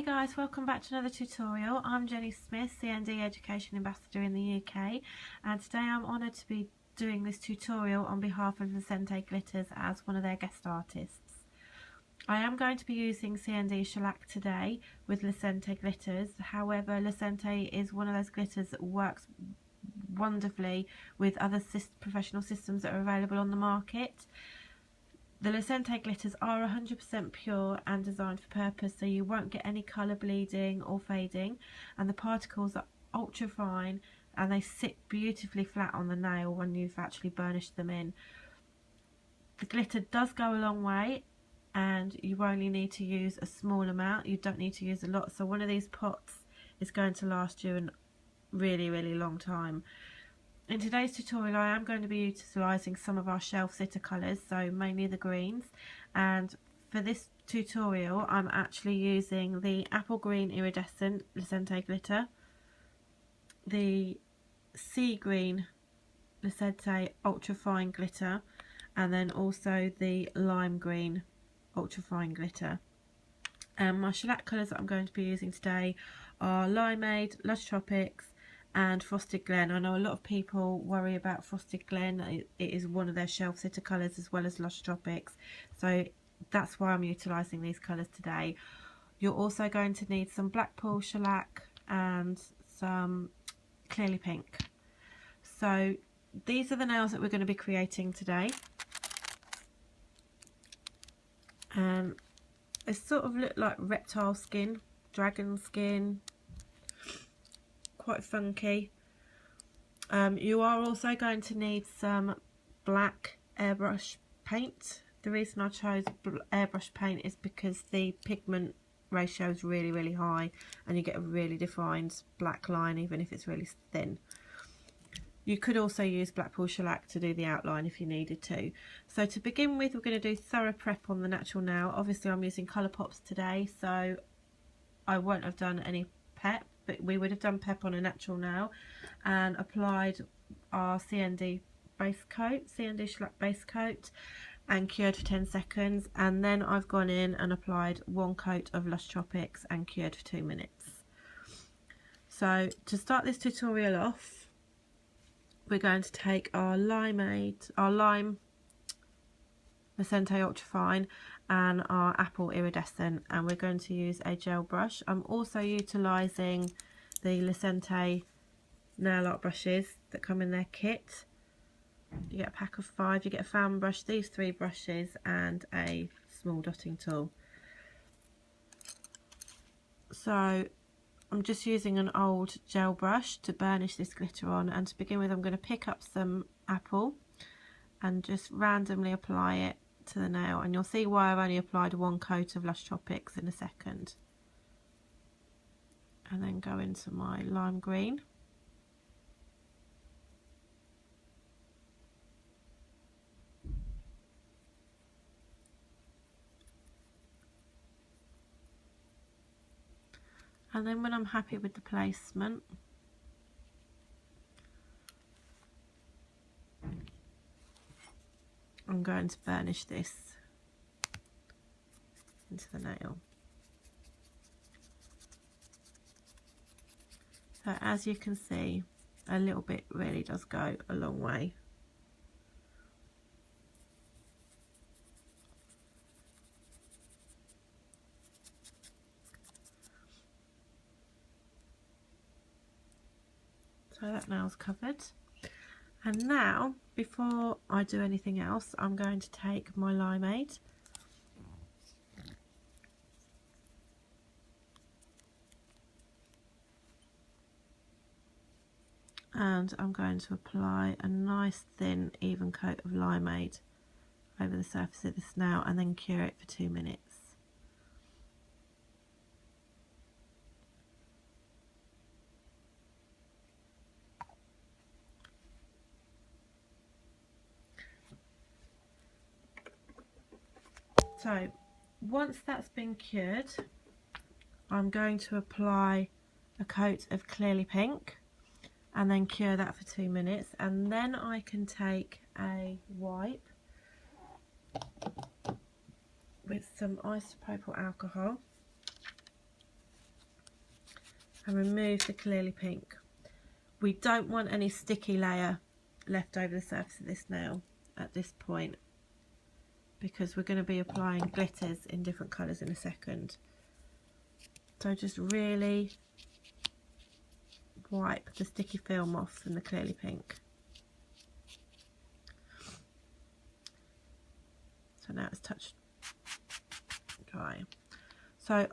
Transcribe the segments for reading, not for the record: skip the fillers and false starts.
guys, welcome back to another tutorial. I'm Jenny Smith, CND Education Ambassador in the UK, and today I'm honoured to be doing this tutorial on behalf of Lecenté Glitters as one of their guest artists. I am going to be using CND shellac today with Lecenté Glitters. However, Lecenté is one of those glitters that works wonderfully with other professional systems that are available on the market. The Lecenté glitters are 100% pure and designed for purpose, so you won't get any colour bleeding or fading, and the particles are ultra fine and they sit beautifully flat on the nail when you've actually burnished them in. The glitter does go a long way and you only need to use a small amount. You don't need to use a lot, so one of these pots is going to last you a really long time. In today's tutorial I am going to be utilising some of our shelf sitter colours, so mainly the greens, and for this tutorial I'm actually using the apple green iridescent Lecenté glitter, the sea green Lecenté ultra fine glitter, and then also the lime green ultra fine glitter. And my shellac colours that I'm going to be using today are Limeade, Lush Tropics and Frosted Glen. I know a lot of people worry about Frosted Glen. It is one of their shelf sitter colours as well as Lush Tropics, so that's why I'm utilising these colours today. You're also going to need some Blackpool shellac and some Clearly Pink. So these are the nails that we're going to be creating today, and they sort of look like reptile skin, dragon skin, quite funky. You are also going to need some black airbrush paint. The reason I chose airbrush paint is because the pigment ratio is really high and you get a really defined black line even if it's really thin. You could also use Blackpool shellac to do the outline if you needed to. So to begin with, we're going to do thorough prep on the natural nail. Obviously I'm using colour pops today, so I won't have done any pep, but we would have done pep on a natural nail and applied our CND base coat, CND shellac base coat, and cured for 10 seconds, and then I've gone in and applied one coat of Lush Tropics and cured for 2 minutes. So to start this tutorial off, we're going to take our lime Lecenté Ultrafine and our apple iridescent, and we're going to use a gel brush. I'm also utilising the Lecenté nail art brushes that come in their kit. You get a pack of 5, you get a fan brush, these 3 brushes and a small dotting tool. So I'm just using an old gel brush to burnish this glitter on, and to begin with I'm going to pick up some apple and just randomly apply it to the nail, and you'll see why I've only applied one coat of Lush Tropics in a second. And then go into my lime green. And then when I'm happy with the placement, I'm going to burnish this into the nail. So as you can see, a little bit really does go a long way. So that nail's covered. And now, before I do anything else, I'm going to take my Limeade and I'm going to apply a nice thin even coat of Limeade over the surface of this nail and then cure it for 2 minutes. So once that's been cured, I'm going to apply a coat of Clearly Pink and then cure that for 2 minutes, and then I can take a wipe with some isopropyl alcohol and remove the clearly pink. We don't want any sticky layer left over the surface of this nail at this point, because we're going to be applying glitters in different colours in a second. So just really wipe the sticky film off from the clearly pink. So now it's touched dry. So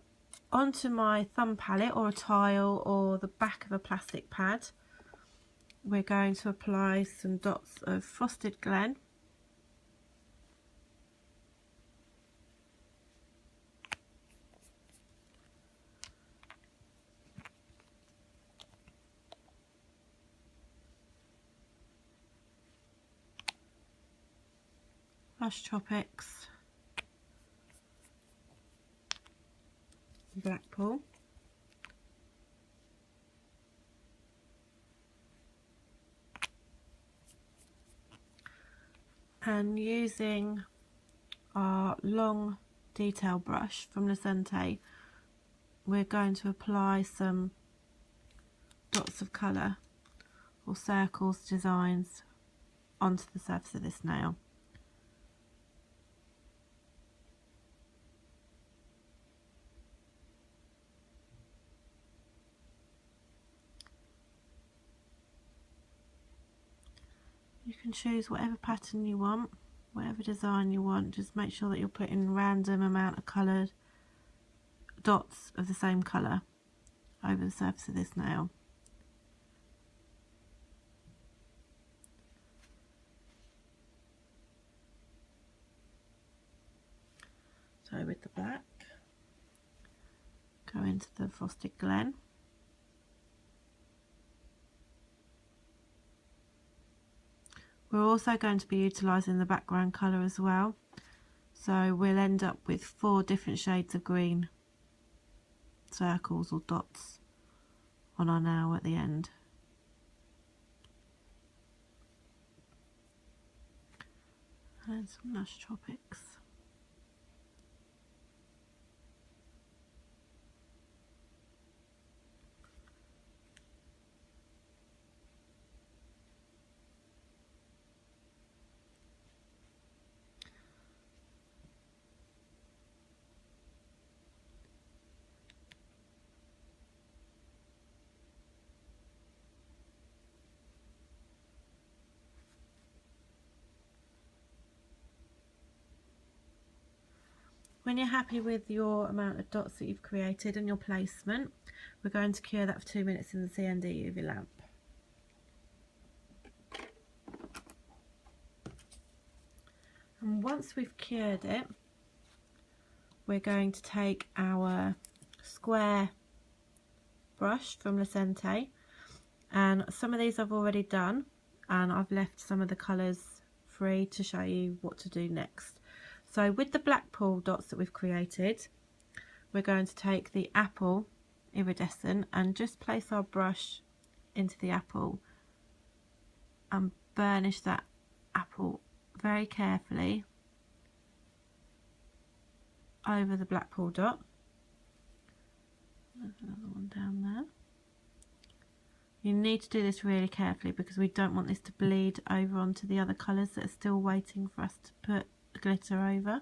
onto my thumb palette or a tile or the back of a plastic pad, we're going to apply some dots of Frosted Glen. Lush Tropics, Blackpool, and using our long detail brush from Lecenté, we're going to apply some dots of colour or circles, designs onto the surface of this nail. You can choose whatever pattern you want, whatever design you want. Just make sure that you're putting random amount of coloured dots of the same colour over the surface of this nail. So with the black, go into the Frosted Glen. We're also going to be utilising the background colour as well, so we'll end up with 4 different shades of green circles or dots on our nail at the end. And some Lush Tropics. When you're happy with your amount of dots that you've created and your placement, we're going to cure that for 2 minutes in the CND UV lamp. And once we've cured it, we're going to take our square brush from Lecenté, and some of these I've already done and I've left some of the colours free to show you what to do next. So with the Blackpool dots that we've created, we're going to take the apple iridescent and just place our brush into the apple and burnish that apple very carefully over the Blackpool dot. There's another one down there. You need to do this really carefully because we don't want this to bleed over onto the other colours that are still waiting for us to put glitter over.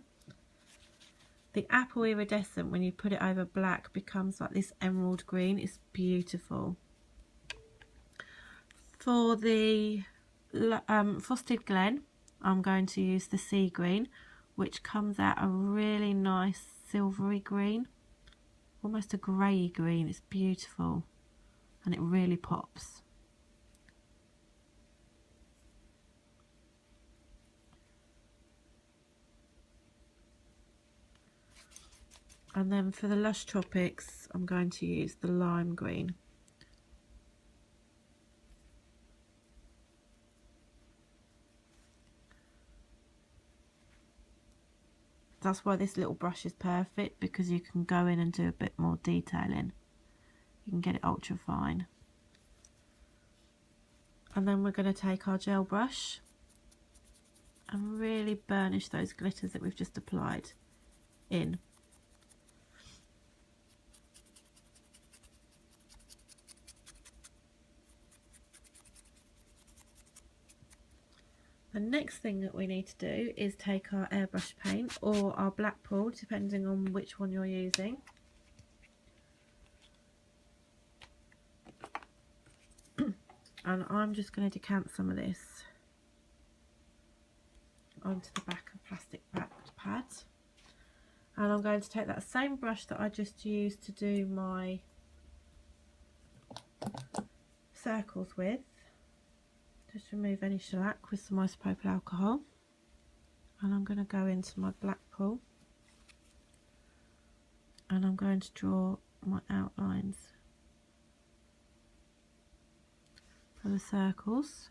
The apple iridescent, when you put it over black, becomes like this emerald green. It's beautiful. For the Frosted Glen, I'm going to use the sea green, which comes out a really nice silvery green, almost a grey green. It's beautiful and it really pops. And then for the Lush Tropics, I'm going to use the lime green. That's why this little brush is perfect, because you can go in and do a bit more detailing. You can get it ultra fine. And then we're going to take our gel brush and really burnish those glitters that we've just applied in. The next thing that we need to do is take our airbrush paint or our black pool, depending on which one you're using. And I'm just going to decant some of this onto the back of plastic backed pad. And I'm going to take that same brush that I just used to do my circles with, just remove any shellac with some isopropyl alcohol, and I'm going to go into my black pool and I'm going to draw my outlines for the circles.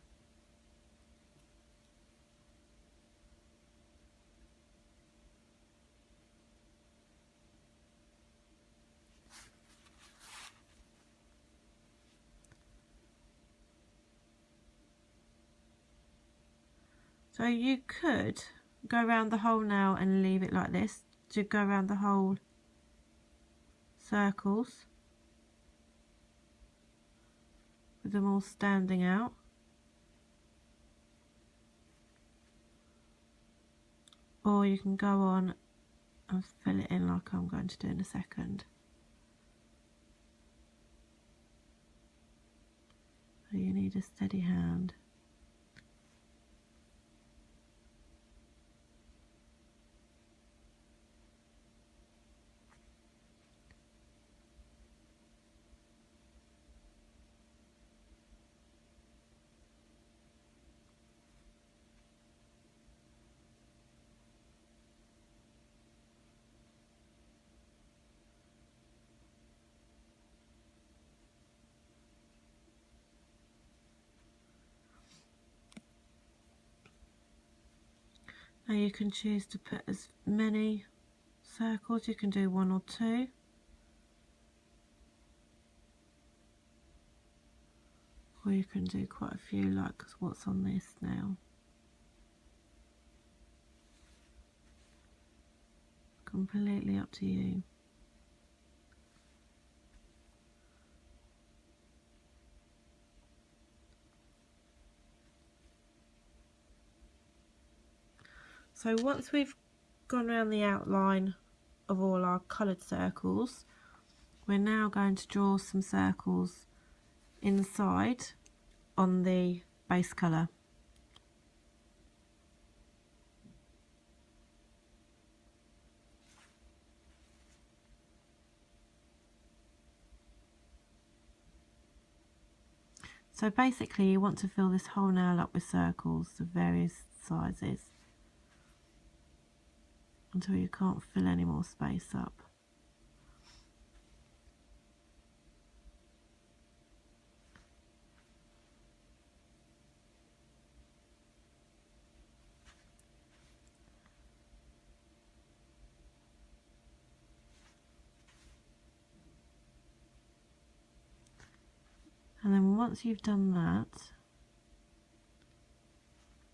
So you could go around the hole now and leave it like this, to go around the whole circles with them all standing out. Or you can go on and fill it in like I'm going to do in a second. So you need a steady hand. Now you can choose to put as many circles, you can do 1 or 2. Or you can do quite a few like what's on this now. Completely up to you. So once we've gone around the outline of all our coloured circles, we're now going to draw some circles inside on the base colour. So basically you want to fill this whole nail up with circles of various sizes until you can't fill any more space up. And then once you've done that,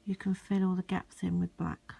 you can fill all the gaps in with black.